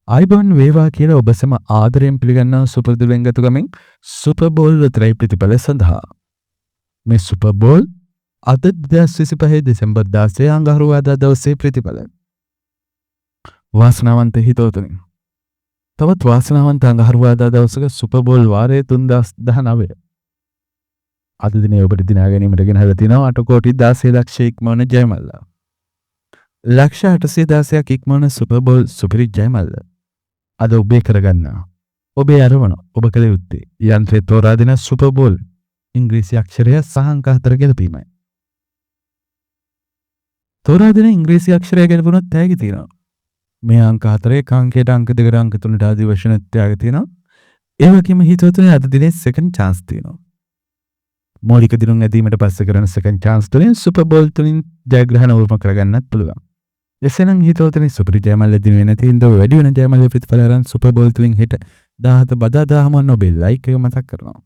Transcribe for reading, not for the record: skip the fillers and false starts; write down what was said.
අයිබෝන් වේවා කියලා ඔබ සැම ආදරයෙන් පිළිගන්නා සුපුරුදුවෙන් ගතු ගමින් සුපර් බෝල් ත්‍රයි ප්‍රතිඵල සඳහා මේ සුපර් බෝල් අද 2025 දෙසැම්බර් 16 අඟහරුවාදා දවසේ ප්‍රතිඵල වාසනාවන්ත හිතවතුනි තවත් වාසනාවන්ත අඟහරුවාදා දවසක සුපර් බෝල් වාරයේ 3019 අද දිනේ ඔබට දිනා ගැනීමට ගෙනහැලා තිනවා 8 කෝටි 16 ලක්ෂ ඉක්මවන ජයමල්ල ලක්ෂ 816ක් ඉක්මවන සුපර් බෝල් සුපිරි ජයමල්ල අද ඔබේ කරගන්න ඔබේ අරමුණ ඔබ කළ යුත්තේ යන්ත්‍රයේ තෝරා දෙන සුපර් බෝල් ඉංග්‍රීසි අක්ෂරය සහ අංක 4 ගැලපීමයි. තෝරා දෙන ඉංග්‍රීසි අක්ෂරය ගැලපුණොත් තෑගි තියෙනවා. මේ අංක 4 අංකයට අංක 2කට අංක 3ට ආදී වශයෙන් ත්‍යාග තියෙනවා. ඒ වගේම හිතවතුනි අද දිනේ සෙකන්ඩ් chance තියෙනවා. මූලික දිනුම් ඇදීමට පස්සේ කරන සෙකන්ඩ් chance තුලින් සුපර් බෝල් තුලින් ජයග්‍රහණ උරුම කරගන්නත් පුළුවන්. එසේනම් හිතවතුනි සුපිරි ජයමල්ල දිනුවේ නැති හින්දා වැඩි වෙන ජයමල්ල ප්‍රතිඵල අරන් සුපර් බෝල් තුලින් හෙට 17 බදාදාම ඔබේ ලයික් එක මතක් කරනවා.